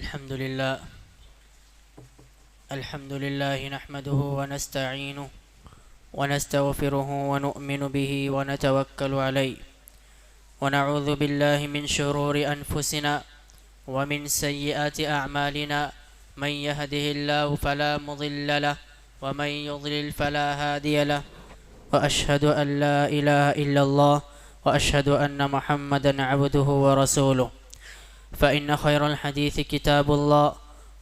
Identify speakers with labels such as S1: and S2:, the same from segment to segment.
S1: الحمد لله الحمد لله نحمده ونستعينه ونستغفره ونؤمن به ونتوكل عليه ونعوذ بالله من شرور أنفسنا ومن سيئات أعمالنا من يهده الله فلا مضل له ومن يضلل فلا هادي له وأشهد أن لا إله إلا الله وأشهد أن محمدا عبده ورسوله فإن خير الحديث كتاب الله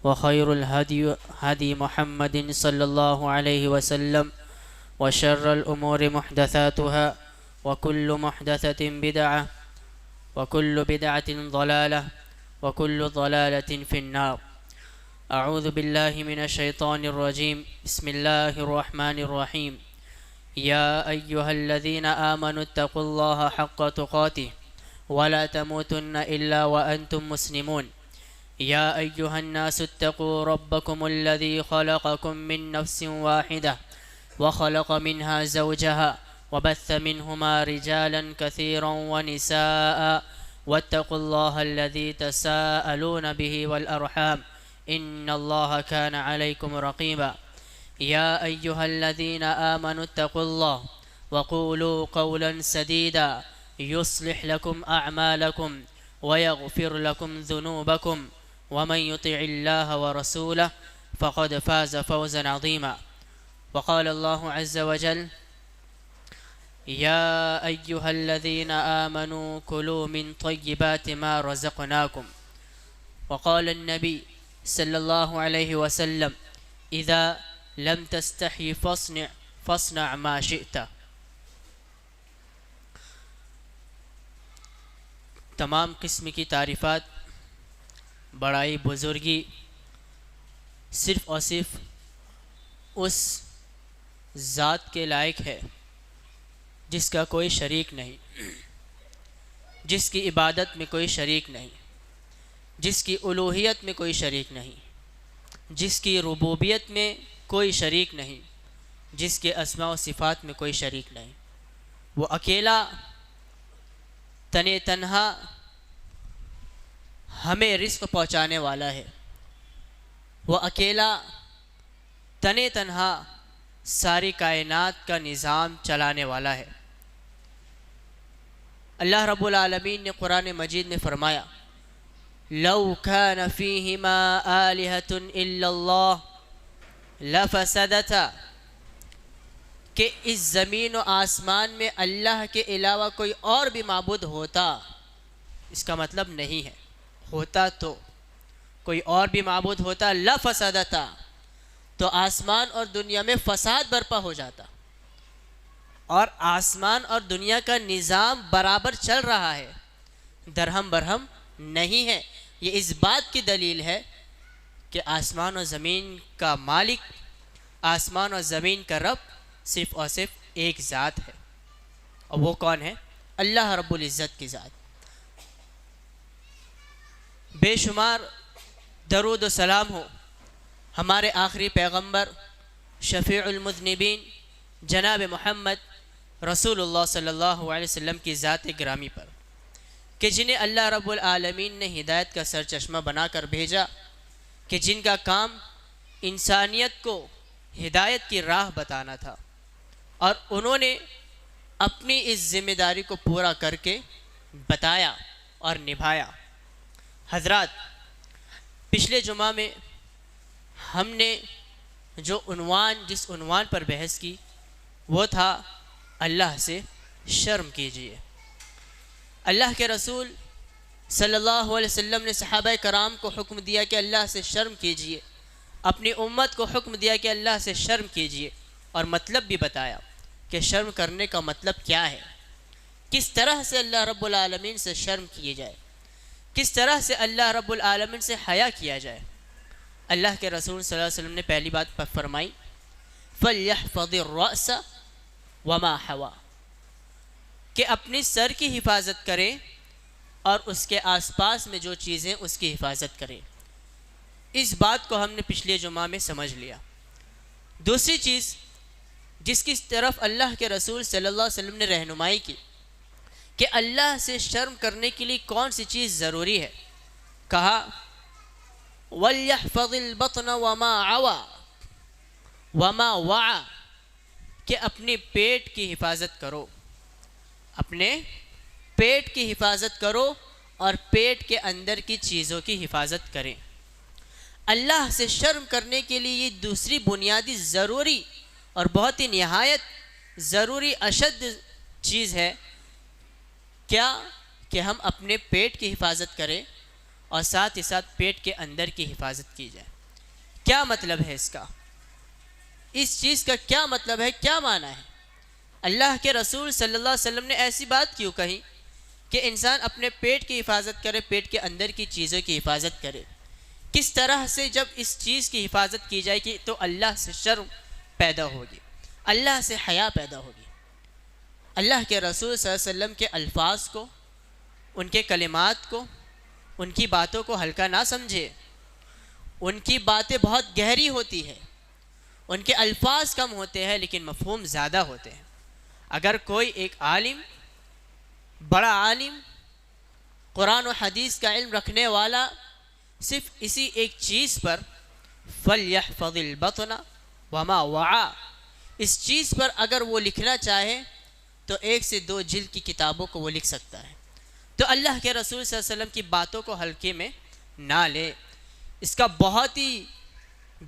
S1: وخير الهدي هدي محمد صلى الله عليه وسلم وشر الأمور محدثاتها وكل محدثة بدعة وكل بدعة ضلالة وكل ضلالة في النار. أعوذ بالله من الشيطان الرجيم. بسم الله الرحمن الرحيم. يا أيها الذين آمنوا اتقوا الله حق تقاته ولا تموتن إلا وأنتم مسلمون. يا أيها الناس اتقوا ربكم الذي خلقكم من نفس واحدة وخلق منها زوجها وبث منهما رجالا كثيرا ونساء واتقوا الله الذي تساءلون به والأرحام إن الله كان عليكم رقيبا. يا أيها الذين آمنوا اتقوا الله وقولوا قولا سديدا يصلح لكم أعمالكم ويغفر لكم ذنوبكم ومن يطع الله ورسوله فقد فاز فوزا عظيما. وقال الله عز وجل: يا أيها الذين آمنوا كلوا من طيبات ما رزقناكم. وقال النبي صلى الله عليه وسلم: إذا لم تستحي فاصنع ما شئت. تمام قسم کی تعریفات، بڑائی، بزرگی صرف اور صرف اس ذات کے لائق ہے جس کا کوئی شریک نہیں، جس کی عبادت میں کوئی شریک نہیں، جس کی الوہیت میں کوئی شریک نہیں، جس کی ربوبیت میں کوئی شریک نہیں، جس کے اسماء و صفات میں کوئی شریک نہیں. وہ اکیلا تنہا ہمیں رزق پہنچانے والا ہے. وہ اکیلا تنہا ساری کائنات کا نظام چلانے والا ہے. اللہ رب العالمین نے قرآن مجید میں فرمایا: لو كان فيهما آلهة إلا الله لفسدتا، کہ اس زمین و آسمان میں اللہ کے علاوہ کوئی اور بھی معبود ہوتا. اس کا مطلب نہیں ہے، ہوتا تو کوئی اور بھی معبود ہوتا لفسدتا، تو آسمان اور دنیا میں فساد برپا ہو جاتا، اور آسمان اور دنیا کا نظام برابر چل رہا ہے، درہم برہم نہیں ہے. یہ اس بات کی دلیل ہے کہ آسمان و زمین کا مالک، آسمان و زمین کا رب صرف اور صرف ایک ذات ہے، اور وہ کون ہے؟ اللہ رب العزت کی ذات. بے شمار درود و سلام ہو ہمارے آخری پیغمبر شفیع المذنبین جناب محمد رسول اللہ صلی اللہ علیہ وسلم کی ذات گرامی پر، کہ جنہیں اللہ رب العالمین نے ہدایت کا سرچشمہ بنا کر بھیجا، کہ جن کا کام انسانیت کو ہدایت کی راہ بتانا تھا، اور انہوں نے اپنی اس ذمہ داری کو پورا کر کے بتایا اور نبھایا. حضرات، پچھلے جمعہ میں ہم نے جس عنوان پر بحث کی وہ تھا اللہ سے شرم کیجئے. اللہ کے رسول صلی اللہ علیہ وسلم نے صحابہ کرام کو حکم دیا کہ اللہ سے شرم کیجئے، اپنی امت کو حکم دیا کہ اللہ سے شرم کیجئے، اور مطلب بھی بتایا کہ شرم کرنے کا مطلب کیا ہے، کس طرح سے اللہ رب العالمین سے شرم کیے جائے، کس طرح سے اللہ رب العالمین سے حیا کیا جائے. اللہ کے رسول صلی اللہ علیہ وسلم نے پہلی بات فرمائی: فَلْيَحْفَظِ الرَّأْسَ وَمَا حَوَى، کہ اپنی سر کی حفاظت کریں اور اس کے آس پاس میں جو چیزیں اس کی حفاظت کریں. اس بات کو ہم نے پچھلے جمعہ میں سمجھ لیا. دوسری چیز جس کی طرف اللہ کے رسول صلی اللہ علیہ وسلم نے رہنمائی کی کہ اللہ سے شرم کرنے کے لیے کون سی چیز ضروری ہے، کہا وَلْيَحْفَظِ الْبَطْنَ وَمَا وَعَى کہ اپنے پیٹ کی حفاظت کرو، اپنے پیٹ کی حفاظت کرو اور پیٹ کے اندر کی چیزوں کی حفاظت کریں۔ اللہ سے شرم کرنے کے لیے یہ دوسری بنیادی ضروری اور بہت ہی نہایت ضروری اشد چیز ہے، کیا کہ ہم اپنے پیٹ کی حفاظت کریں اور ساتھ ہی ساتھ پیٹ کے اندر کی حفاظت کی جائے۔ کیا مطلب ہے اس کا؟ اس چیز کا کیا مطلب ہے، کیا معنی ہے؟ اللہ کے رسول صلی اللہ علیہ وسلم نے ایسی بات کیوں کہی کہ انسان اپنے پیٹ کی حفاظت کرے، پیٹ کے اندر کی چیزوں کی حفاظت کرے؟ کس طرح سے جب اس چیز کی حفاظت کی جائے گی تو اللہ سے شرم پیدا ہوگی، اللہ سے حیا پیدا ہوگی۔ اللہ کے رسول صلی اللہ علیہ وسلم کے الفاظ کو، ان کے کلمات کو، ان کی باتوں کو ہلکا نہ سمجھے۔ ان کی باتیں بہت گہری ہوتی ہے، ان کے الفاظ کم ہوتے ہیں لیکن مفہوم زیادہ ہوتے ہیں۔ اگر کوئی ایک عالم، بڑا عالم، قرآن و حدیث کا علم رکھنے والا صرف اسی ایک چیز پر فَلْيَحْفَظِ الْبَطْنَ وَمَا وَعَى اس چیز پر اگر وہ لکھنا چاہے تو 1 سے 2 جلد کی کتابوں کو وہ لکھ سکتا ہے۔ تو اللہ کے رسول صلی اللہ علیہ وسلم کی باتوں کو ہلکے میں نہ لے، اس کا بہت ہی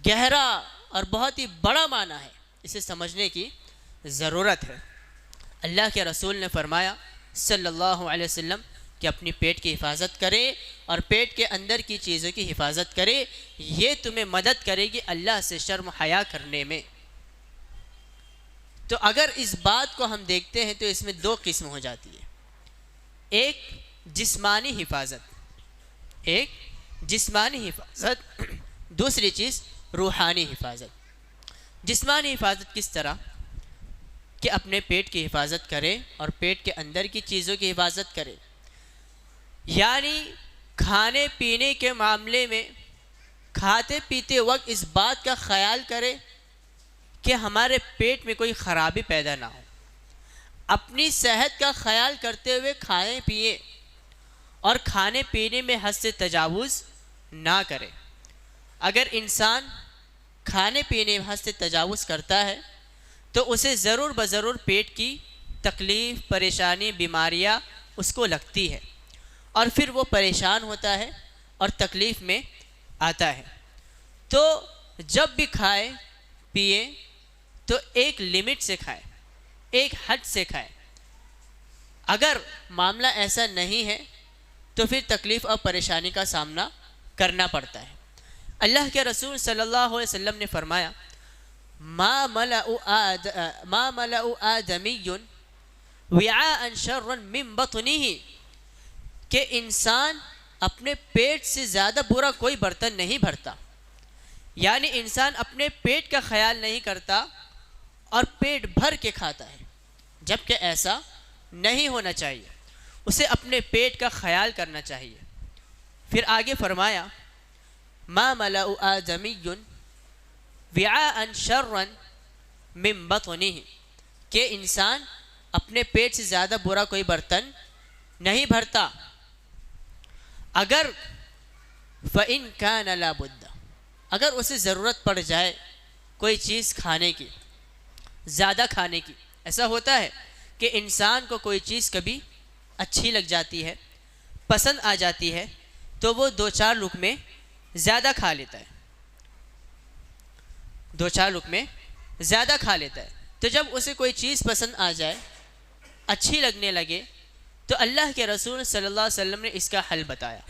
S1: گہرا اور بہت ہی بڑا معنی ہے، اسے سمجھنے کی ضرورت ہے۔ اللہ کے رسول نے فرمایا صلی اللہ علیہ وسلم کہ اپنی پیٹ کی حفاظت کرے اور پیٹ کے اندر کی چیزوں کی حفاظت کرے، یہ تمہیں مدد کرے گی اللہ سے شرم حیا کرنے میں۔ تو اگر اس بات کو ہم دیکھتے ہیں تو اس میں 2 قسم ہو جاتی ہے، ایک جسمانی حفاظت، ایک جسمانی حفاظت، دوسری چیز روحانی حفاظت۔ جسمانی حفاظت کس طرح؟ کہ اپنے پیٹ کی حفاظت کرے اور پیٹ کے اندر کی چیزوں کی حفاظت کرے، یعنی کھانے پینے کے معاملے میں کھاتے پیتے وقت اس بات کا خیال کرے کہ ہمارے پیٹ میں کوئی خرابی پیدا نہ ہو، اپنی صحت کا خیال کرتے ہوئے کھائیں پیئیں اور کھانے پینے میں حد سے تجاوز نہ کرے۔ اگر انسان کھانے پینے میں حد سے تجاوز کرتا ہے تو اسے ضرور بضرور پیٹ کی تکلیف، پریشانی، بیماریاں اس کو لگتی ہے اور پھر وہ پریشان ہوتا ہے اور تکلیف میں آتا ہے۔ تو جب بھی کھائے پیئے تو ایک لمٹ سے کھائے، ایک حد سے کھائے۔ اگر معاملہ ایسا نہیں ہے تو پھر تکلیف اور پریشانی کا سامنا کرنا پڑتا ہے۔ اللہ کے رسول صلی اللہ علیہ وسلم نے فرمایا ما ملأ آدمی وعاء شرا من بطنہ کہ انسان اپنے پیٹ سے زیادہ برا کوئی برتن نہیں بھرتا، یعنی انسان اپنے پیٹ کا خیال نہیں کرتا اور پیٹ بھر کے کھاتا ہے، جبکہ ایسا نہیں ہونا چاہیے، اسے اپنے پیٹ کا خیال کرنا چاہیے۔ پھر آگے فرمایا ما ملأ آدمی وعاء شرا من بطنہ کہ انسان اپنے پیٹ سے زیادہ برا کوئی برتن نہیں بھرتا، اگر فَإِن كَانَ لَا بُدَّ اگر اسے ضرورت پڑ جائے کوئی چیز کھانے کی، زیادہ کھانے کی۔ ایسا ہوتا ہے کہ انسان کو کوئی چیز کبھی اچھی لگ جاتی ہے، پسند آ جاتی ہے تو وہ 2-4 لقمے زیادہ کھا لیتا ہے، 2-4 لقمے زیادہ کھا لیتا ہے۔ تو جب اسے کوئی چیز پسند آ جائے، اچھی لگنے لگے، تو اللہ کے رسول صلی اللہ علیہ وسلم نے اس کا حل بتایا۔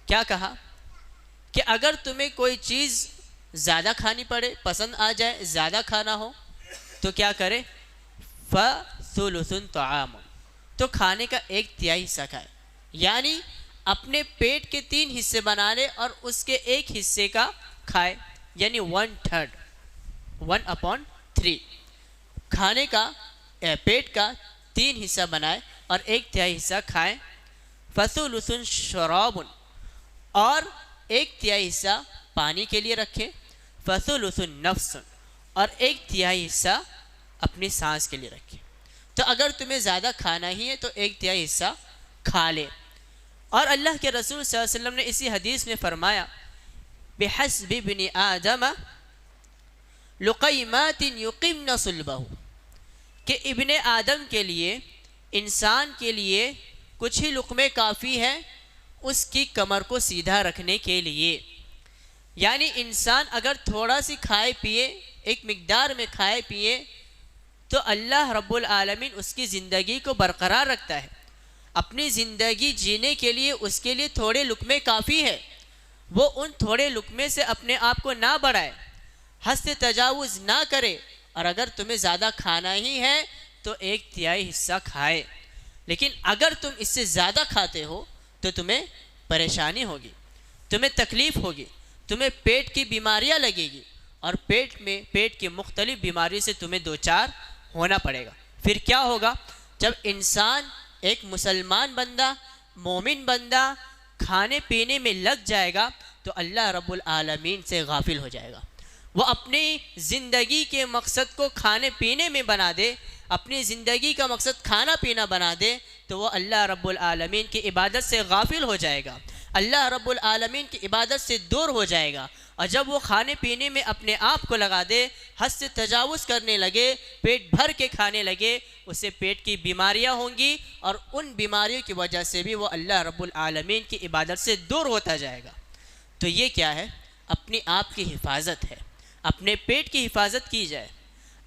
S1: کیا کہا؟ کہ اگر تمہیں کوئی چیز زیادہ کھانی پڑے، پسند آ جائے، زیادہ کھانا ہو تو کیا کرے؟ فَثُلُثٌ طَعَامٌ تو کھانے کا 1/3 حصہ کھائے، یعنی اپنے پیٹ کے 3 حصے بنا لے اور اس کے 1 حصے کا کھائے، یعنی 1/3 1/3 کھانے کا پیٹ کا 3 حصہ بنائے اور 1/3 حصہ کھائیں۔ فَثُلُثٌ شَرَابٌ اور 1/3 حصہ پانی کے لیے رکھے۔ فَثُلُثٌ نَفْسٌ اور 1/3 حصہ اپنی سانس کے لیے رکھے۔ تو اگر تمہیں زیادہ کھانا ہی ہے تو 1/3 حصہ کھا لے۔ اور اللہ کے رسول صلی اللہ علیہ وسلم نے اسی حدیث میں فرمایا بحسب ابن آدم لقیمات یقمن صلبہ، کہ ابن آدم کے لیے، انسان کے لیے کچھ ہی لقمے کافی ہے اس کی کمر کو سیدھا رکھنے کے لیے۔ یعنی انسان اگر تھوڑا سی کھائے پیے، ایک مقدار میں کھائے پیے، تو اللہ رب العالمین اس کی زندگی کو برقرار رکھتا ہے۔ اپنی زندگی جینے کے لیے اس کے لیے تھوڑے لقمے کافی ہے، وہ ان تھوڑے لقمے سے اپنے آپ کو نہ بڑھائے، حد سے تجاوز نہ کرے، اور اگر تمہیں زیادہ کھانا ہی ہے تو 1/3 حصہ کھائے۔ لیکن اگر تم اس سے زیادہ کھاتے ہو تو تمہیں پریشانی ہوگی، تمہیں تکلیف ہوگی، تمہیں پیٹ کی بیماریاں لگے گی، اور پیٹ کی مختلف بیماریوں سے تمہیں دوچار ہونا پڑے گا۔ پھر کیا ہوگا؟ جب انسان، ایک مسلمان بندہ، مومن بندہ کھانے پینے میں لگ جائے گا تو اللہ رب العالمین سے غافل ہو جائے گا۔ وہ اپنی زندگی کے مقصد کو کھانے پینے میں بنا دے، اپنی زندگی کا مقصد کھانا پینا بنا دے، تو وہ اللہ رب العالمین کی عبادت سے غافل ہو جائے گا، اللہ رب العالمین کی عبادت سے دور ہو جائے گا۔ اور جب وہ کھانے پینے میں اپنے آپ کو لگا دے، حد سے تجاوز کرنے لگے، پیٹ بھر کے کھانے لگے، اسے پیٹ کی بیماریاں ہوں گی، اور ان بیماریوں کی وجہ سے بھی وہ اللہ رب العالمین کی عبادت سے دور ہوتا جائے گا۔ تو یہ کیا ہے؟ اپنی آپ کی حفاظت ہے۔ اپنے پیٹ کی حفاظت کی جائے،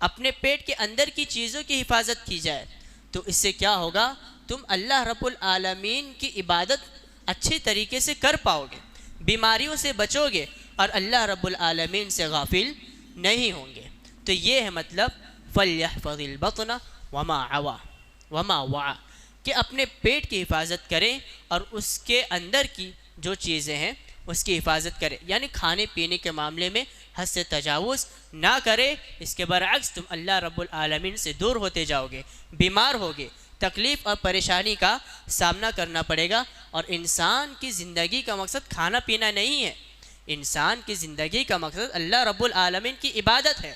S1: اپنے پیٹ کے اندر کی چیزوں کی حفاظت کی جائے، تو اس سے کیا ہوگا؟ تم اللہ رب العالمین کی عبادت اچھی طریقے سے کر پاؤ گے، بیماریوں سے بچو گے، اور اللہ رب العالمین سے غافل نہیں ہوں گے۔ تو یہ ہے مطلب فَلْيَحْفَظِ الْبَطْنَ وَمَا وَعَى، کہ اپنے پیٹ کی حفاظت کریں اور اس کے اندر کی جو چیزیں ہیں اس کی حفاظت کرے، یعنی کھانے پینے کے معاملے میں حد سے تجاوز نہ کرے۔ اس کے برعکس تم اللہ رب العالمین سے دور ہوتے جاؤ گے، بیمار ہوگے، تکلیف اور پریشانی کا سامنا کرنا پڑے گا۔ اور انسان کی زندگی کا مقصد کھانا پینا نہیں ہے، انسان کی زندگی کا مقصد اللہ رب العالمین کی عبادت ہے،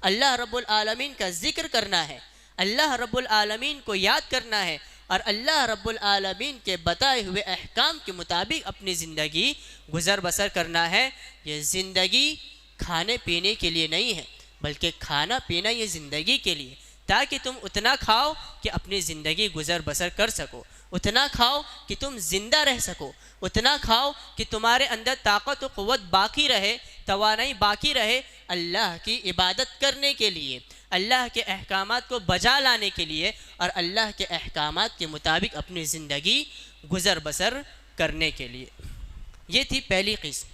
S1: اللہ رب العالمین کا ذکر کرنا ہے، اللہ رب العالمین کو یاد کرنا ہے، اور اللہ رب العالمین کے بتائے ہوئے احکام کے مطابق اپنی زندگی گزر بسر کرنا ہے۔ یہ زندگی کھانے پینے کے لیے نہیں ہے، بلکہ کھانا پینا یہ زندگی کے لیے، تاکہ تم اتنا کھاؤ کہ اپنی زندگی گزر بسر کر سکو، اتنا کھاؤ کہ تم زندہ رہ سکو، اتنا کھاؤ کہ تمہارے اندر طاقت و قوت باقی رہے، توانائی باقی رہے اللہ کی عبادت کرنے کے لیے، اللہ کے احکامات کو بجا لانے کے لیے، اور اللہ کے احکامات کے مطابق اپنی زندگی گزر بسر کرنے کے لیے۔ یہ تھی پہلی قسم،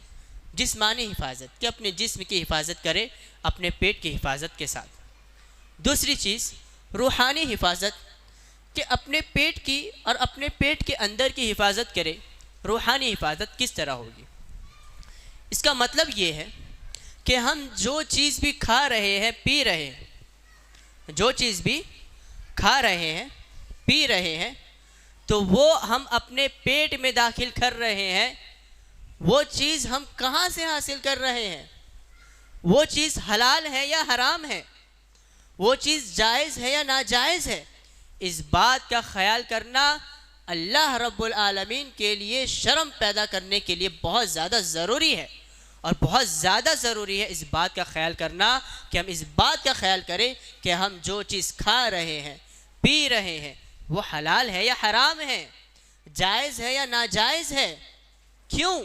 S1: جسمانی حفاظت، کہ اپنے جسم کی حفاظت کرے اپنے پیٹ کی حفاظت کے ساتھ۔ دوسری چیز روحانی حفاظت، کہ اپنے پیٹ کی اور اپنے پیٹ کے اندر کی حفاظت کرے۔ روحانی حفاظت کس طرح ہوگی؟ اس کا مطلب یہ ہے کہ ہم جو چیز بھی کھا رہے ہیں، پی رہے ہیں، جو چیز بھی کھا رہے ہیں، پی رہے ہیں، تو وہ ہم اپنے پیٹ میں داخل کر رہے ہیں، وہ چیز ہم کہاں سے حاصل کر رہے ہیں؟ وہ چیز حلال ہے یا حرام ہے؟ وہ چیز جائز ہے یا ناجائز ہے؟ اس بات کا خیال کرنا اللہ رب العالمین کے لیے شرم پیدا کرنے کے لیے بہت زیادہ ضروری ہے، اور بہت زیادہ ضروری ہے اس بات کا خیال کرنا کہ ہم اس بات کا خیال کریں کہ ہم جو چیز کھا رہے ہیں، پی رہے ہیں، وہ حلال ہے یا حرام ہے، جائز ہے یا ناجائز ہے۔ کیوں؟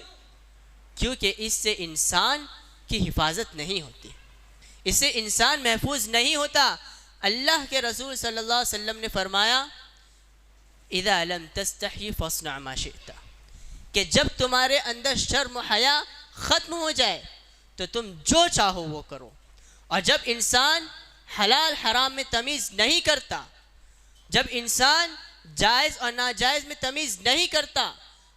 S1: کیونکہ اس سے انسان کی حفاظت نہیں ہوتی، اس سے انسان محفوظ نہیں ہوتا۔ اللہ کے رسول صلی اللہ علیہ وسلم نے فرمایا اذا لم تستحی فاصنع ما شئت، کہ جب تمہارے اندر شرم و حیا ختم ہو جائے تو تم جو چاہو وہ کرو۔ اور جب انسان حلال حرام میں تمیز نہیں کرتا، جب انسان جائز اور ناجائز میں تمیز نہیں کرتا،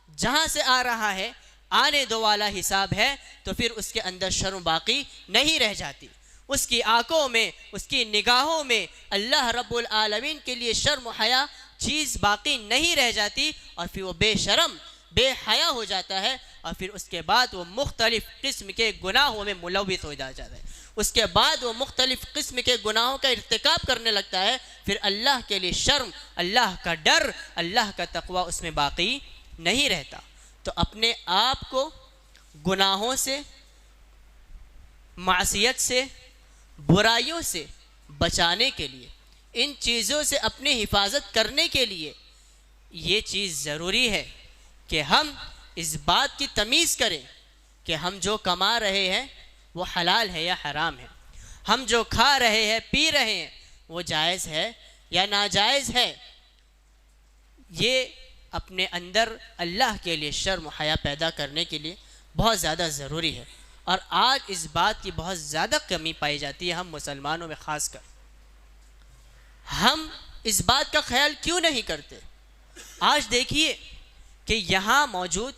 S1: جہاں سے آ رہا ہے آنے دو والا حساب ہے، تو پھر اس کے اندر شرم باقی نہیں رہ جاتی، اس کی آنکھوں میں، اس کی نگاہوں میں اللہ رب العالمین کے لیے شرم و حیا چیز باقی نہیں رہ جاتی، اور پھر وہ بے شرم بے حیا ہو جاتا ہے، اور پھر اس کے بعد وہ مختلف قسم کے گناہوں میں ملوث ہو جاتا ہے، اس کے بعد وہ مختلف قسم کے گناہوں کا ارتکاب کرنے لگتا ہے۔ پھر اللہ کے لیے شرم، اللہ کا ڈر، اللہ کا تقوی اس میں باقی نہیں رہتا۔ تو اپنے آپ کو گناہوں سے، معصیت سے، برائیوں سے بچانے کے لیے، ان چیزوں سے اپنی حفاظت کرنے کے لیے یہ چیز ضروری ہے کہ ہم اس بات کی تمیز کریں کہ ہم جو کما رہے ہیں وہ حلال ہے یا حرام ہے، ہم جو کھا رہے ہیں پی رہے ہیں وہ جائز ہے یا ناجائز ہے۔ یہ اپنے اندر اللہ کے لیے شرم و حیا پیدا کرنے کے لیے بہت زیادہ ضروری ہے، اور آج اس بات کی بہت زیادہ کمی پائی جاتی ہے ہم مسلمانوں میں خاص کر۔ ہم اس بات کا خیال کیوں نہیں کرتے؟ آج دیکھیے کہ یہاں موجود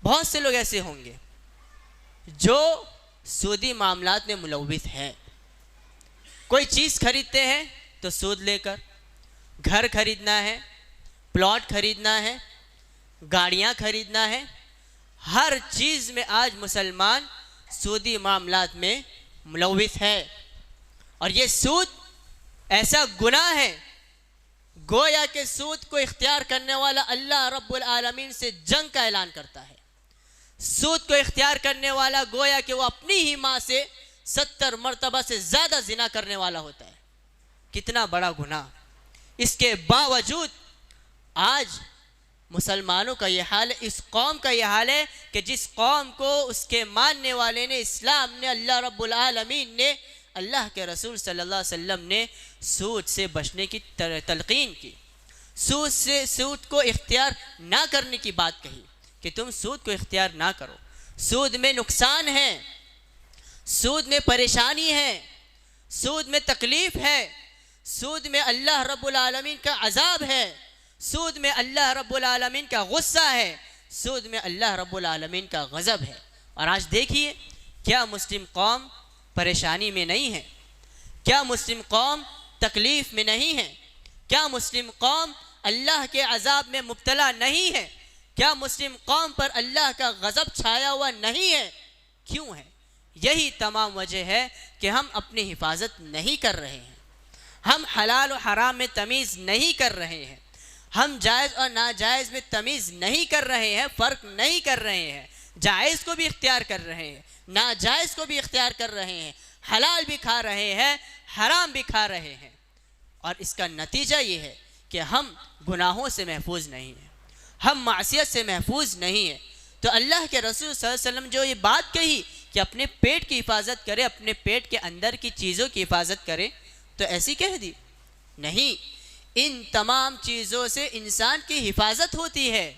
S1: بہت سے لوگ ایسے ہوں گے جو سودی معاملات میں ملوث ہیں۔ کوئی چیز خریدتے ہیں تو سود لے کر، گھر خریدنا ہے، پلاٹ خریدنا ہے، گاڑیاں خریدنا ہے، ہر چیز میں آج مسلمان سودی معاملات میں ملوث ہے۔ اور یہ سود ایسا گناہ ہے، گویا کہ سود کو اختیار کرنے والا اللہ رب العالمین سے جنگ کا اعلان کرتا ہے۔ سود کو اختیار کرنے والا گویا کہ وہ اپنی ہی ماں سے 70 مرتبہ سے زیادہ زنا کرنے والا ہوتا ہے۔ کتنا بڑا گناہ! اس کے باوجود آج مسلمانوں کا یہ حال ہے، اس قوم کا یہ حال ہے کہ جس قوم کو اس کے ماننے والے نے، اسلام نے، اللہ رب العالمین نے، اللہ کے رسول صلی اللہ علیہ وسلم نے سود سے بچنے کی تلقین کی، سود کو اختیار نہ کرنے کی بات کہی کہ تم سود کو اختیار نہ کرو۔ سود میں نقصان ہے، سود میں پریشانی ہے، سود میں تکلیف ہے، سود میں اللہ رب العالمین کا عذاب ہے، سود میں اللہ رب العالمین کا غصہ ہے، سود میں اللہ رب العالمین کا غضب ہے۔ اور آج دیکھیے کیا مسلم قوم پریشانی میں نہیں ہے؟ کیا مسلم قوم تکلیف میں نہیں ہے؟ کیا مسلم قوم اللہ کے عذاب میں مبتلا نہیں ہے؟ کیا مسلم قوم پر اللہ کا غضب چھایا ہوا نہیں ہے؟ کیوں ہے؟ یہی تمام وجہ ہے کہ ہم اپنی حفاظت نہیں کر رہے ہیں، ہم حلال و حرام میں تمیز نہیں کر رہے ہیں، ہم جائز اور ناجائز میں تمیز نہیں کر رہے ہیں، فرق نہیں کر رہے ہیں، جائز کو بھی اختیار کر رہے ہیں، ناجائز کو بھی اختیار کر رہے ہیں، حلال بھی کھا رہے ہیں، حرام بھی کھا رہے ہیں، اور اس کا نتیجہ یہ ہے کہ ہم گناہوں سے محفوظ نہیں ہیں، ہم معصیت سے محفوظ نہیں ہیں۔ تو اللہ کے رسول صلی اللہ علیہ وسلم جو یہ بات کہی کہ اپنے پیٹ کی حفاظت کرے، اپنے پیٹ کے اندر کی چیزوں کی حفاظت کرے، تو ایسی کہہ دی؟ نہیں، ان تمام چیزوں سے انسان کی حفاظت ہوتی ہے،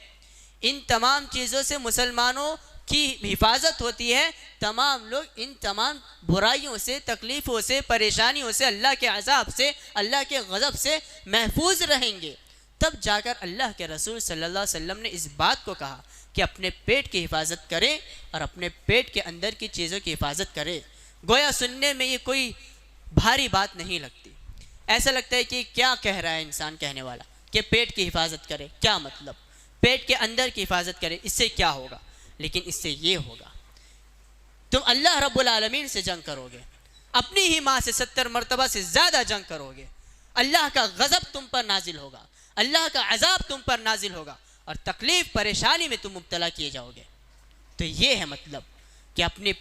S1: ان تمام چیزوں سے مسلمانوں کی حفاظت ہوتی ہے۔ تمام لوگ ان تمام برائیوں سے، تکلیفوں سے، پریشانیوں سے، اللہ کے عذاب سے، اللہ کے غضب سے محفوظ رہیں گے۔ تب جا کر اللہ کے رسول صلی اللہ علیہ وسلم نے اس بات کو کہا کہ اپنے پیٹ کی حفاظت کریں اور اپنے پیٹ کے اندر کی چیزوں کی حفاظت کریں۔ گویا سننے میں یہ کوئی بھاری بات نہیں لگتی، ایسا لگتا ہے کہ کیا کہہ رہا ہے انسان کہنے والا کہ پیٹ کی حفاظت کرے، کیا مطلب؟ پیٹ کے اندر کی حفاظت کرے، اس سے کیا ہوگا؟ لیکن اس سے یہ ہوگا، تم اللہ رب العالمین سے جنگ کرو گے، اپنی ہی ماں سے 70 مرتبہ سے زیادہ جنگ کرو گے، اللہ کا غضب تم پر نازل ہوگا، اللہ کا عذاب تم پر نازل ہوگا، اور تکلیف پریشانی میں تم مبتلا کیے جاؤ گے۔ تو یہ ہے مطلب کہ اپنے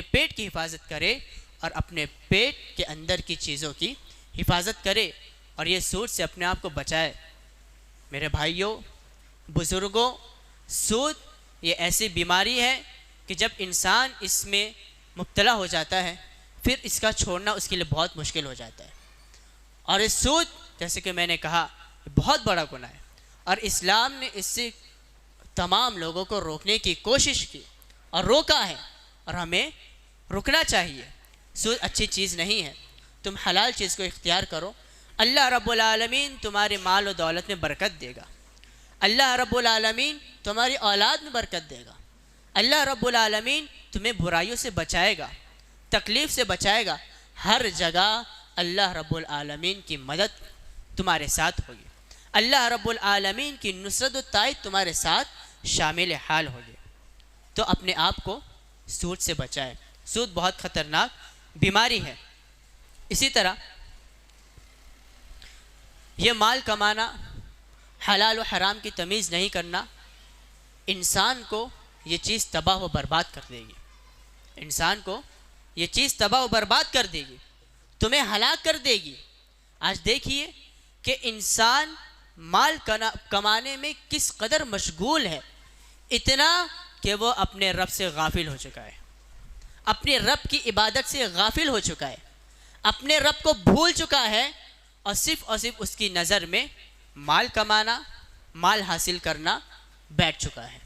S1: پیٹ کی حفاظت کرے اور اپنے پیٹ کے اندر کی چیزوں کی حفاظت کرے، اور یہ سود سے اپنے آپ کو بچائے۔ میرے بھائیوں، بزرگوں، سود یہ ایسی بیماری ہے کہ جب انسان اس میں مبتلا ہو جاتا ہے پھر اس کا چھوڑنا اس کے لیے بہت مشکل ہو جاتا ہے۔ اور اس سود، جیسے کہ میں نے کہا، بہت بڑا گناہ ہے، اور اسلام نے اس سے تمام لوگوں کو روکنے کی کوشش کی اور روکا ہے، اور ہمیں رکنا چاہیے۔ سود اچھی چیز نہیں ہے، تم حلال چیز کو اختیار کرو، اللہ رب العالمین تمہارے مال و دولت میں برکت دے گا، اللہ رب العالمین تمہاری اولاد میں برکت دے گا، اللہ رب العالمین تمہیں برائیوں سے بچائے گا، تکلیف سے بچائے گا، ہر جگہ اللہ رب العالمین کی مدد تمہارے ساتھ ہوگی، اللہ رب العالمین کی نصرت و تائید تمہارے ساتھ شامل حال ہوگی۔ تو اپنے آپ کو سود سے بچائے۔ سود بہت خطرناک بیماری ہے۔ اسی طرح یہ مال کمانا، حلال و حرام کی تمیز نہیں کرنا، انسان کو یہ چیز تباہ و برباد کر دے گی۔ انسان کو یہ چیز تباہ و برباد کر دے گی، تمہیں ہلاک کر دے گی۔ آج دیکھیے کہ انسان مال کمانے میں کس قدر مشغول ہے، اتنا کہ وہ اپنے رب سے غافل ہو چکا ہے، اپنے رب کی عبادت سے غافل ہو چکا ہے، اپنے رب کو بھول چکا ہے، اور صرف اس کی نظر میں مال کمانا، مال حاصل کرنا بیٹھ چکا ہے۔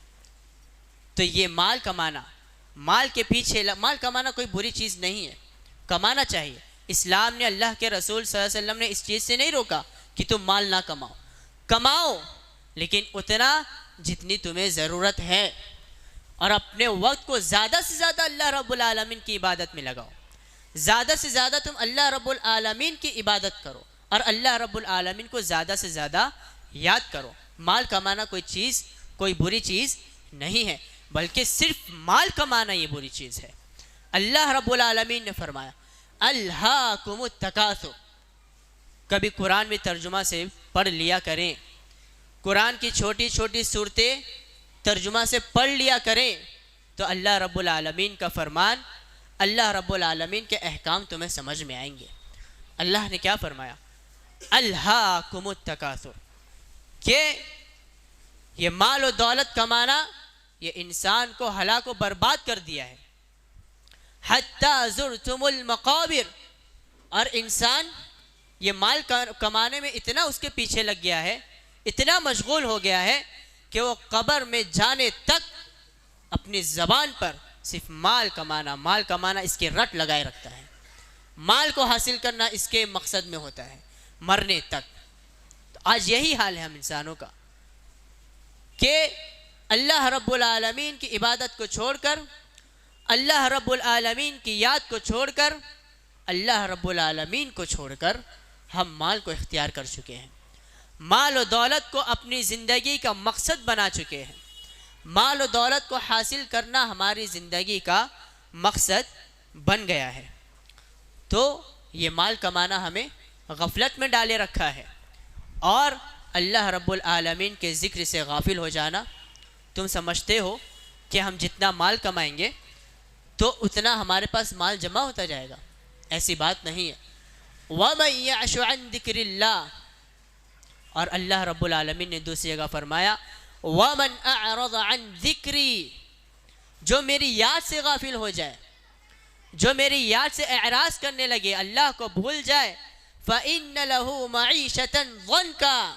S1: تو یہ مال کمانا، مال کے پیچھے، مال کمانا کوئی بری چیز نہیں ہے، کمانا چاہیے۔ اسلام نے، اللہ کے رسول صلی اللہ علیہ وسلم نے اس چیز سے نہیں روکا کہ تم مال نہ کماؤ، کماؤ لیکن اتنا جتنی تمہیں ضرورت ہے، اور اپنے وقت کو زیادہ سے زیادہ اللہ رب العالمین کی عبادت میں لگاؤ، زیادہ سے زیادہ تم اللہ رب العالمین کی عبادت کرو، اور اللہ رب العالمین کو زیادہ سے زیادہ یاد کرو۔ مال کمانا کوئی بری چیز نہیں ہے، بلکہ صرف مال کمانا یہ بری چیز ہے۔ اللہ رب العالمین نے فرمایا الہاکم التکاثر، کبھی قرآن میں ترجمہ سے پڑھ لیا کریں، قرآن کی چھوٹی چھوٹی صورتیں ترجمہ سے پڑھ لیا کریں، تو اللہ رب العالمین کا فرمان، اللہ رب العالمین کے احکام تمہیں سمجھ میں آئیں گے۔ اللہ نے کیا فرمایا؟ الہاکم التکاثر، کہ یہ مال و دولت کمانا یہ انسان کو ہلاک و برباد کر دیا ہے۔ حتی زرتم المقابر، اور انسان یہ مال کمانے میں اتنا اس کے پیچھے لگ گیا ہے، اتنا مشغول ہو گیا ہے کہ وہ قبر میں جانے تک اپنی زبان پر صرف مال کمانا اس کے رٹ لگائے رکھتا ہے، مال کو حاصل کرنا اس کے مقصد میں ہوتا ہے مرنے تک۔ تو آج یہی حال ہے ہم انسانوں کا کہ اللہ رب العالمین کی عبادت کو چھوڑ کر، اللہ رب العالمین کی یاد کو چھوڑ کر، اللہ رب العالمین کو چھوڑ کر ہم مال کو اختیار کر چکے ہیں، مال و دولت کو اپنی زندگی کا مقصد بنا چکے ہیں، مال و دولت کو حاصل کرنا ہماری زندگی کا مقصد بن گیا ہے۔ تو یہ مال کمانا ہمیں غفلت میں ڈالے رکھا ہے، اور اللہ رب العالمین کے ذکر سے غافل ہو جانا۔ تم سمجھتے ہو کہ ہم جتنا مال کمائیں گے تو اتنا ہمارے پاس مال جمع ہوتا جائے گا، ایسی بات نہیں ہے۔ وَمَن يَعْشُ عَن ذِكْرِ اللَّهِ، اور اللہ رب العالمین نے دوسری جگہ فرمایا وَمَنْ أَعْرَضَ عَن ذِكْرِي، جو میری یاد سے غافل ہو جائے، جو میری یاد سے اعراض کرنے لگے، اللہ کو بھول جائے، فَإِنَّ لَهُ مَعِيشَةً ضَنْكًا،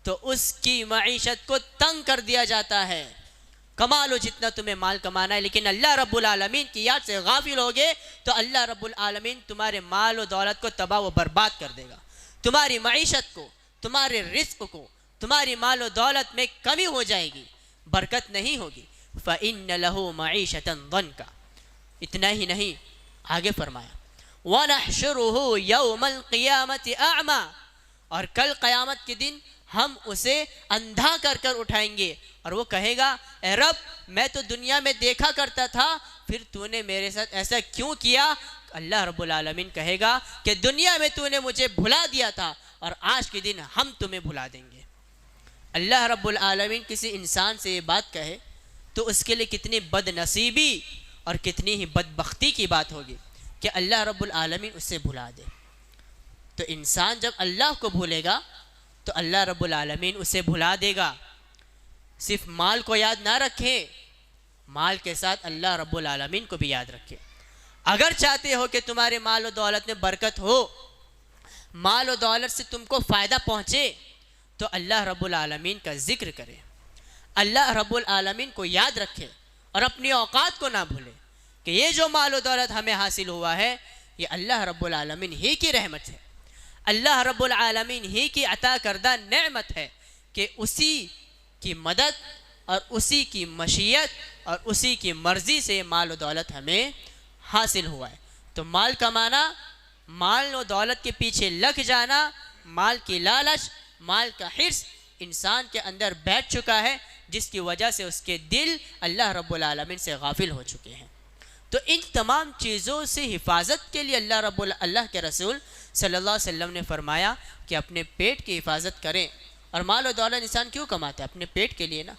S1: تو اس کی معیشت کو تنگ کر دیا جاتا ہے۔ کما لو جتنا تمہیں مال کمانا ہے، لیکن اللہ رب العالمین کی یاد سے غافل ہوگے تو اللہ رب العالمین تمہارے مال و دولت کو تباہ و برباد کر دے گا، تمہاری معیشت کو، تمہارے رزق کو، تمہاری مال و دولت میں کمی ہو جائے گی، برکت نہیں ہوگی۔ فَإِنَّ لَهُ مَعِيشَةً ضَنْكًا، اتنا ہی نہیں، آگے فرمایا وَنَحْشُرُهُ يَوْمَ الْقِيَامَةِ أَعْمَى، اور کل قیامت کے دن ہم اسے اندھا کر کر اٹھائیں گے، اور وہ کہے گا اے رب میں تو دنیا میں دیکھا کرتا تھا، پھر تو نے میرے ساتھ ایسا کیوں کیا؟ اللہ رب العالمین کہے گا کہ دنیا میں تو نے مجھے بھلا دیا تھا، اور آج کے دن ہم تمہیں بھلا دیں گے۔ اللہ رب العالمین کسی انسان سے یہ بات کہے تو اس کے لیے کتنی بد نصیبی اور کتنی ہی بدبختی کی بات ہوگی کہ اللہ رب العالمین اسے بھلا دے۔ تو انسان جب اللہ کو بھولے گا تو اللہ رب العالمین اسے بھلا دے گا۔ صرف مال کو یاد نہ رکھے، مال کے ساتھ اللہ رب العالمین کو بھی یاد رکھے۔ اگر چاہتے ہو کہ تمہارے مال و دولت میں برکت ہو، مال و دولت سے تم کو فائدہ پہنچے، تو اللہ رب العالمین کا ذکر کرے، اللہ رب العالمین کو یاد رکھے، اور اپنی اوقات کو نہ بھولے کہ یہ جو مال و دولت ہمیں حاصل ہوا ہے یہ اللہ رب العالمین ہی کی رحمت ہے، اللہ رب العالمین ہی کی عطا کردہ نعمت ہے کہ اسی کی مدد اور اسی کی مشیت اور اسی کی مرضی سے مال و دولت ہمیں حاصل ہوا ہے۔ تو مال کمانا، مال و دولت کے پیچھے لگ جانا، مال کی لالچ، مال کا حرص انسان کے اندر بیٹھ چکا ہے، جس کی وجہ سے اس کے دل اللہ رب العالمین سے غافل ہو چکے ہیں۔ تو ان تمام چیزوں سے حفاظت کے لیے اللہ کے رسول صلی اللہ علیہ وسلم نے فرمایا کہ اپنے پیٹ کی حفاظت کریں۔ اور مال و دولت انسان کیوں کماتا ہے؟ اپنے پیٹ کے لیے نا،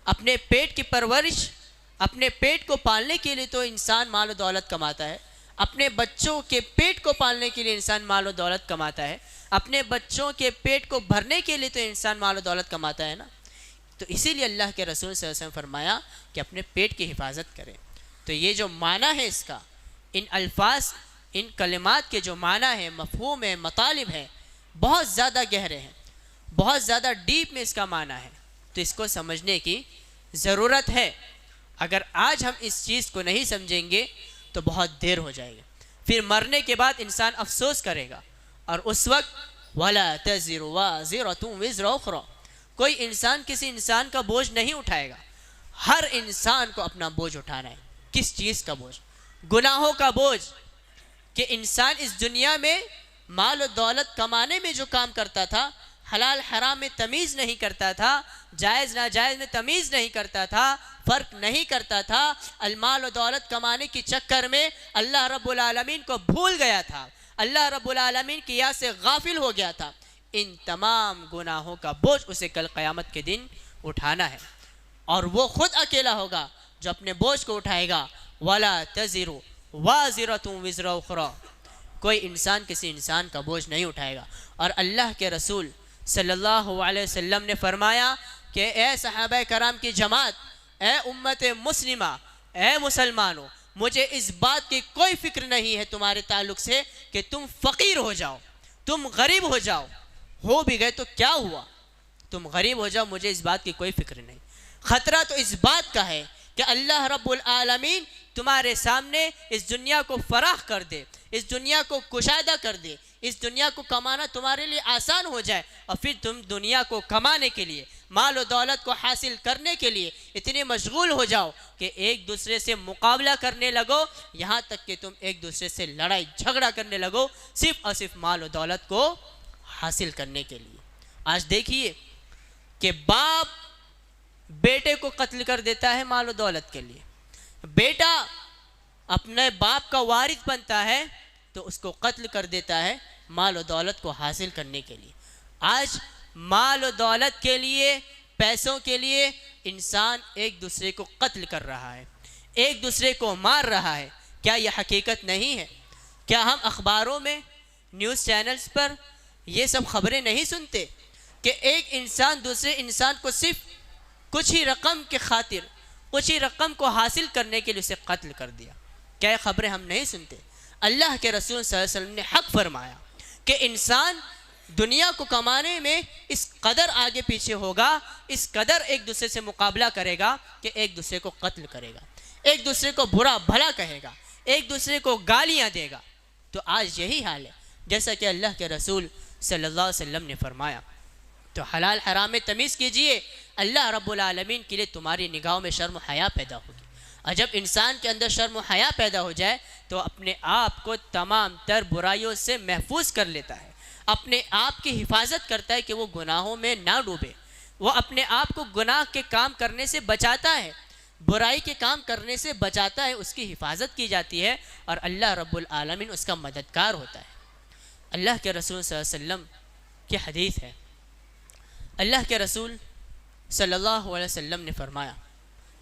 S1: اپنے پیٹ کی پرورش اپنے پیٹ کو پالنے کے لیے تو انسان مال و دولت کماتا ہے، اپنے بچوں کے پیٹ کو پالنے کے لیے انسان مال و دولت کماتا ہے، اپنے بچوں کے پیٹ کو بھرنے کے لیے تو انسان مال و دولت کماتا ہے نا. تو اسی لیے اللہ کے رسول صلی اللہ علیہ وسلم فرمایا کہ اپنے پیٹ کی حفاظت کریں. تو یہ جو معنی ہے اس کا، ان الفاظ، ان کلمات کے جو معنی ہے، مفہوم ہے، مطالب ہیں، بہت زیادہ گہرے ہیں، بہت زیادہ ڈیپ میں اس کا معنی ہے. تو اس کو سمجھنے کی ضرورت ہے. اگر آج ہم اس چیز کو نہیں سمجھیں گے تو بہت دیر ہو جائے گا. پھر مرنے کے بعد انسان افسوس کرے گا، اور اس وقت وَلَا تَزِرُ وَازِرَةٌ وِزْرَ أُخْرَى، کوئی انسان کسی انسان کا بوجھ نہیں اٹھائے گا. ہر انسان کو اپنا بوجھ اٹھانا ہے. کس چیز کا بوجھ؟ گناہوں کا بوجھ. کہ انسان اس دنیا میں مال و دولت کمانے میں جو کام کرتا تھا، حلال حرام میں تمیز نہیں کرتا تھا، جائز ناجائز میں تمیز نہیں کرتا تھا، فرق نہیں کرتا تھا، المال و دولت کمانے کی چکر میں اللہ رب العالمین کو بھول گیا تھا، اللہ رب العالمین کی یاد سے غافل ہو گیا تھا. ان تمام گناہوں کا بوجھ اسے کل قیامت کے دن اٹھانا ہے. اور وہ خود اکیلا ہوگا جو اپنے بوجھ کو اٹھائے گا. وَلَا تَزِرُ وَازِرَةٌ وِزْرَ أُخْرَى، کوئی انسان کسی انسان کا بوجھ نہیں اٹھائے گا. اور اللہ کے رسول صلی اللہ علیہ وسلم نے فرمایا کہ اے صحابہ کرام کی جماعت، اے امت مسلمہ، اے مسلمانوں، مجھے اس بات کی کوئی فکر نہیں ہے تمہارے تعلق سے کہ تم فقیر ہو جاؤ، تم غریب ہو جاؤ. ہو بھی گئے تو کیا ہوا، تم غریب ہو جاؤ، مجھے اس بات کی کوئی فکر نہیں. خطرہ تو اس بات کا ہے کہ اللہ رب العالمین تمہارے سامنے اس دنیا کو فراخ کر دے، اس دنیا کو کشادہ کر دے، اس دنیا کو کمانا تمہارے لیے آسان ہو جائے، اور پھر تم دنیا کو کمانے کے لیے، مال و دولت کو حاصل کرنے کے لیے اتنے مشغول ہو جاؤ کہ ایک دوسرے سے مقابلہ کرنے لگو، یہاں تک کہ تم ایک دوسرے سے لڑائی جھگڑا کرنے لگو صرف اور صرف مال و دولت کو حاصل کرنے کے لیے. آج دیکھیے کہ باپ بیٹے کو قتل کر دیتا ہے مال و دولت کے لیے، بیٹا اپنے باپ کا وارث بنتا ہے تو اس کو قتل کر دیتا ہے مال و دولت کو حاصل کرنے کے لیے. آج مال و دولت کے لیے، پیسوں کے لیے انسان ایک دوسرے کو قتل کر رہا ہے، ایک دوسرے کو مار رہا ہے. کیا یہ حقیقت نہیں ہے؟ کیا ہم اخباروں میں، نیوز چینلز پر یہ سب خبریں نہیں سنتے کہ ایک انسان دوسرے انسان کو صرف کچھ ہی رقم کے خاطر، کچھ ہی رقم کو حاصل کرنے کے لیے اسے قتل کر دیا؟ کیا یہ خبریں ہم نہیں سنتے؟ اللہ کے رسول صلی اللہ علیہ وسلم نے حق فرمایا کہ انسان دنیا کو کمانے میں اس قدر آگے پیچھے ہوگا، اس قدر ایک دوسرے سے مقابلہ کرے گا کہ ایک دوسرے کو قتل کرے گا، ایک دوسرے کو برا بھلا کہے گا، ایک دوسرے کو گالیاں دے گا. تو آج یہی حال ہے جیسا کہ اللہ کے رسول صلی اللہ علیہ وسلم نے فرمایا. تو حلال حرام میں تمیز کیجئے، اللہ رب العالمین کے لیے تمہاری نگاہوں میں شرم و حیا پیدا ہوگی. اور جب انسان کے اندر شرم و حیا پیدا ہو جائے تو اپنے آپ کو تمام تر برائیوں سے محفوظ کر لیتا ہے، اپنے آپ کی حفاظت کرتا ہے کہ وہ گناہوں میں نہ ڈوبے، وہ اپنے آپ کو گناہ کے کام کرنے سے بچاتا ہے، برائی کے کام کرنے سے بچاتا ہے، اس کی حفاظت کی جاتی ہے، اور اللہ رب العالمین اس کا مددگار ہوتا ہے. اللہ کے رسول صلی اللہ علیہ وسلم کی حدیث ہے، اللہ کے رسول صلی اللہ علیہ وسلم نے فرمایا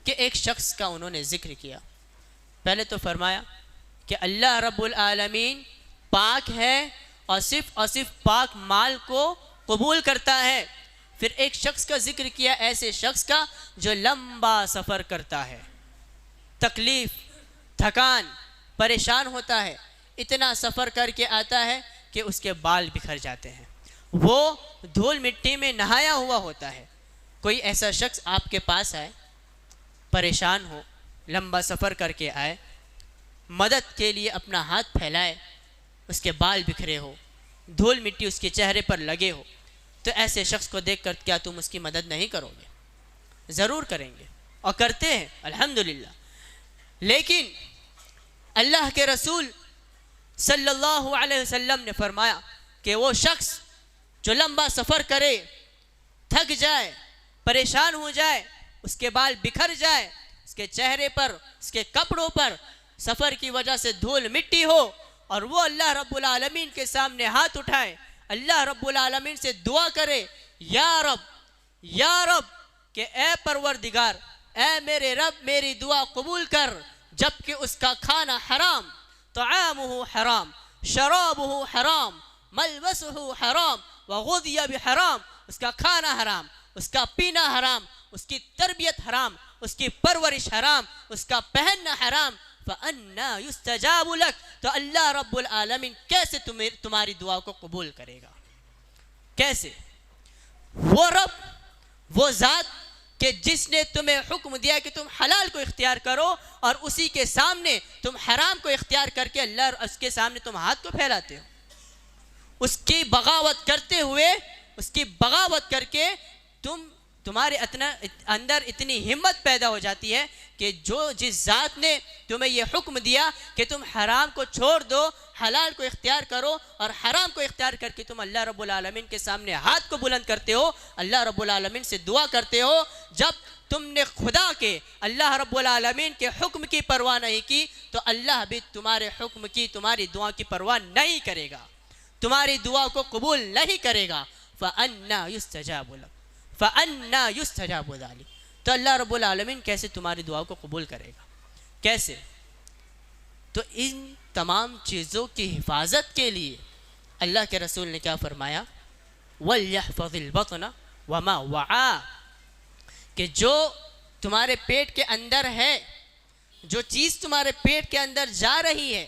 S1: کہ ایک شخص کا انہوں نے ذکر کیا. پہلے تو فرمایا کہ اللہ رب العالمین پاک ہے اور صرف پاک مال کو قبول کرتا ہے. پھر ایک شخص کا ذکر کیا، ایسے شخص کا جو لمبا سفر کرتا ہے، تکلیف، تھکان، پریشان ہوتا ہے، اتنا سفر کر کے آتا ہے کہ اس کے بال بکھر جاتے ہیں، وہ دھول مٹی میں نہایا ہوا ہوتا ہے. کوئی ایسا شخص آپ کے پاس آئے، پریشان ہو، لمبا سفر کر کے آئے، مدد کے لیے اپنا ہاتھ پھیلائے، اس کے بال بکھرے ہو، دھول مٹی اس کے چہرے پر لگے ہو، تو ایسے شخص کو دیکھ کر کیا تم اس کی مدد نہیں کرو گے؟ ضرور کریں گے، اور کرتے ہیں الحمدللہ. لیکن اللہ کے رسول صلی اللہ علیہ وسلم نے فرمایا کہ وہ شخص جو لمبا سفر کرے، تھک جائے، پریشان ہو جائے، اس کے بال بکھر جائے، اس کے چہرے پر، اس کے کپڑوں پر سفر کی وجہ سے دھول مٹی ہو، اور وہ اللہ رب العالمین کے سامنے ہاتھ اٹھائے، اللہ رب العالمین سے دعا کرے، یا رب، یا رب، کہ اے پروردگار اے میرے رب میری دعا قبول کر، جبکہ اس کا کھانا حرام، طعامہ حرام، شرابہ حرام، ملبسہ حرام وغذی بحرام، اس کا کھانا حرام، اس کا پینا حرام، اس کی تربیت حرام، اس کی پرورش حرام، اس کا پہننا حرام، فَأَنَّا يُسْتَجَابُ لَكَ، تو اللہ رب العالمین کیسے تمہاری دعا کو قبول کرے گا؟ کیسے؟ وہ رب، وہ ذات کہ جس نے تمہیں حکم دیا کہ تم حلال کو اختیار کرو، اور اسی کے سامنے تم حرام کو اختیار کر کے اللہ اس کے سامنے تم ہاتھ کو پھیلاتے ہو، اس کی بغاوت کرتے ہوئے، اس کی بغاوت کر کے تمہارے اندر اتنی ہمت پیدا ہو جاتی ہے کہ جس ذات نے تمہیں یہ حکم دیا کہ تم حرام کو چھوڑ دو، حلال کو اختیار کرو، اور حرام کو اختیار کر کے تم اللہ رب العالمین کے سامنے ہاتھ کو بلند کرتے ہو، اللہ رب العالمین سے دعا کرتے ہو، جب تم نے خدا کے، اللہ رب العالمین کے حکم کی پرواہ نہیں کی، تو اللہ بھی تمہارے حکم کی، تمہاری دعا کی پرواہ نہیں کرے گا، تمہاری دعا کو قبول نہیں کرے گا۔ فَأَنَّا يُسْتَجَابُ لَكَ فَأَنَّا يُسْتَجَابُ ذَلِكَ، تو اللہ رب العالمین کیسے تمہاری دعا کو قبول کرے گا؟ کیسے؟ تو ان تمام چیزوں کی حفاظت کے لیے اللہ کے رسول نے کیا فرمایا؟ وَلْيَحْفَظِ الْبَطْنَ وَمَا وَعَا، کہ جو تمہارے پیٹ کے اندر ہے، جو چیز تمہارے پیٹ کے اندر جا رہی ہے،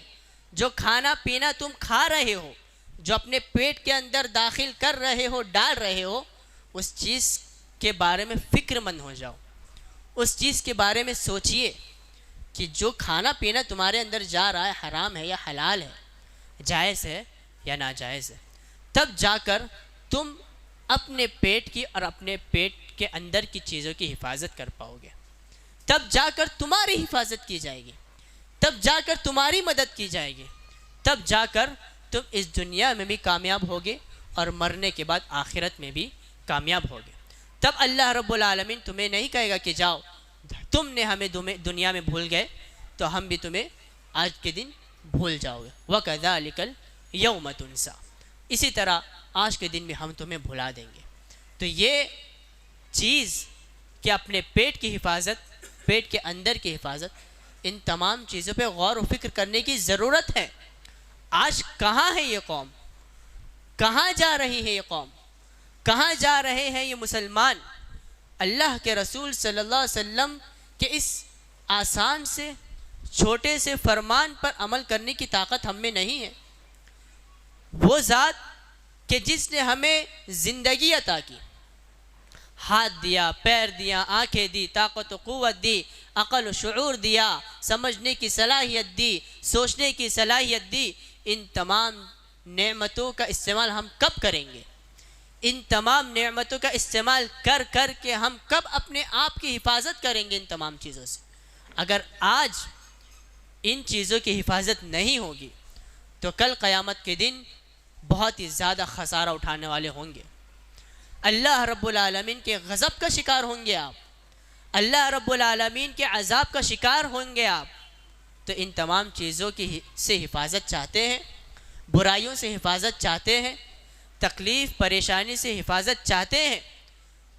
S1: جو کھانا پینا تم کھا رہے ہو، جو اپنے پیٹ کے اندر داخل کر رہے ہو، ڈال رہے ہو، اس چیز کے بارے میں فکر مند ہو جاؤ، اس چیز کے بارے میں سوچئے کہ جو کھانا پینا تمہارے اندر جا رہا ہے حرام ہے یا حلال ہے، جائز ہے یا ناجائز ہے، تب جا کر تم اپنے پیٹ کی اور اپنے پیٹ کے اندر کی چیزوں کی حفاظت کر پاؤ گے، تب جا کر تمہاری حفاظت کی جائے گی، تب جا کر تمہاری مدد کی جائے گی، تب جا کر تم اس دنیا میں بھی کامیاب ہوگے اور مرنے کے بعد آخرت میں بھی کامیاب ہوگے۔ تب اللہ رب العالمین تمہیں نہیں کہے گا کہ جاؤ تم نے ہمیں دنیا میں بھول گئے تو ہم بھی تمہیں آج کے دن بھول جاؤ گے، وَكَذَلِكَ الْيَوْمَ تُنْسَى، اسی طرح آج کے دن بھی ہم تمہیں بھلا دیں گے۔ تو یہ چیز کہ اپنے پیٹ کی حفاظت، پیٹ کے اندر کی حفاظت، ان تمام چیزوں پہ غور و فکر کرنے کی ضرورت ہے۔ آج کہاں ہے یہ قوم؟ کہاں جا رہی ہے یہ قوم؟ کہاں جا رہے ہیں یہ مسلمان؟ اللہ کے رسول صلی اللہ علیہ وسلم کے اس آسان سے چھوٹے سے فرمان پر عمل کرنے کی طاقت ہم میں نہیں ہے۔ وہ ذات کہ جس نے ہمیں زندگی عطا کی، ہاتھ دیا، پیر دیا، آنکھیں دی، طاقت و قوت دی، عقل و شعور دیا، سمجھنے کی صلاحیت دی، سوچنے کی صلاحیت دی، ان تمام نعمتوں کا استعمال ہم کب کریں گے؟ ان تمام نعمتوں کا استعمال کر کر کے ہم کب اپنے آپ کی حفاظت کریں گے ان تمام چیزوں سے؟ اگر آج ان چیزوں کی حفاظت نہیں ہوگی تو کل قیامت کے دن بہت ہی زیادہ خسارہ اٹھانے والے ہوں گے۔ اللہ رب العالمین کے غضب کا شکار ہوں گے آپ، اللہ رب العالمین کے عذاب کا شکار ہوں گے آپ۔ تو ان تمام چیزوں کی سے حفاظت چاہتے ہیں، برائیوں سے حفاظت چاہتے ہیں، تکلیف پریشانی سے حفاظت چاہتے ہیں،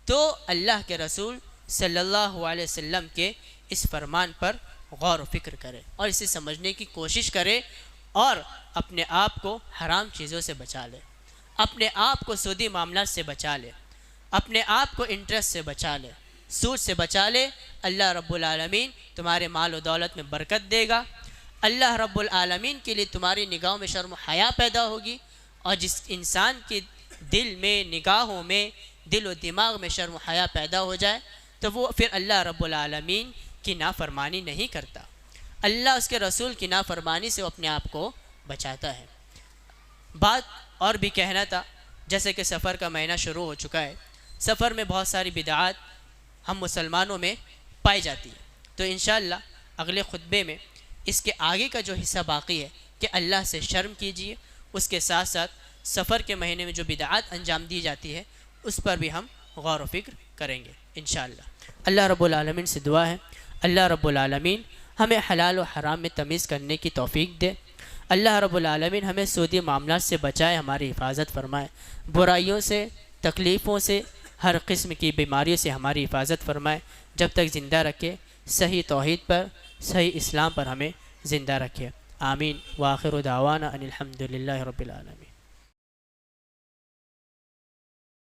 S1: تو اللہ کے رسول صلی اللہ علیہ وسلم کے اس فرمان پر غور و فکر کرے اور اسے سمجھنے کی کوشش کرے، اور اپنے آپ کو حرام چیزوں سے بچا لے، اپنے آپ کو سودی معاملات سے بچا لے، اپنے آپ کو انٹرسٹ سے بچا لے، سود سے بچا لے۔ اللہ رب العالمین تمہارے مال و دولت میں برکت دے گا، اللہ رب العالمین کے لیے تمہاری نگاہوں میں شرم و حیا پیدا ہوگی، اور جس انسان کے دل میں، نگاہوں میں، دل و دماغ میں شرم و حیا پیدا ہو جائے تو وہ پھر اللہ رب العالمین کی نافرمانی نہیں کرتا، اللہ اس کے رسول کی نافرمانی سے وہ اپنے آپ کو بچاتا ہے۔ بات اور بھی کہنا تھا، جیسے کہ سفر کا مہینہ شروع ہو چکا ہے، سفر میں بہت ساری بدعات ہم مسلمانوں میں پائی جاتی ہے، تو انشاءاللہ اگلے خطبے میں اس کے آگے کا جو حصہ باقی ہے کہ اللہ سے شرم کیجیے، اس کے ساتھ ساتھ سفر کے مہینے میں جو بدعات انجام دی جاتی ہے اس پر بھی ہم غور و فکر کریں گے انشاءاللہ۔ اللہ رب العالمین سے دعا ہے اللہ رب العالمین ہمیں حلال و حرام میں تمیز کرنے کی توفیق دے، اللہ رب العالمین ہمیں سودی معاملات سے بچائے، ہماری حفاظت فرمائے، برائیوں سے، تکلیفوں سے، ہر قسم کی بیماری سے ہماری حفاظت فرمائے، جب تک زندہ رکھے صحیح توحید پر، صحیح اسلام پر ہمیں زندہ رکھے۔ آمین۔ وآخر دعوانا ان الحمد للہ رب العالمین۔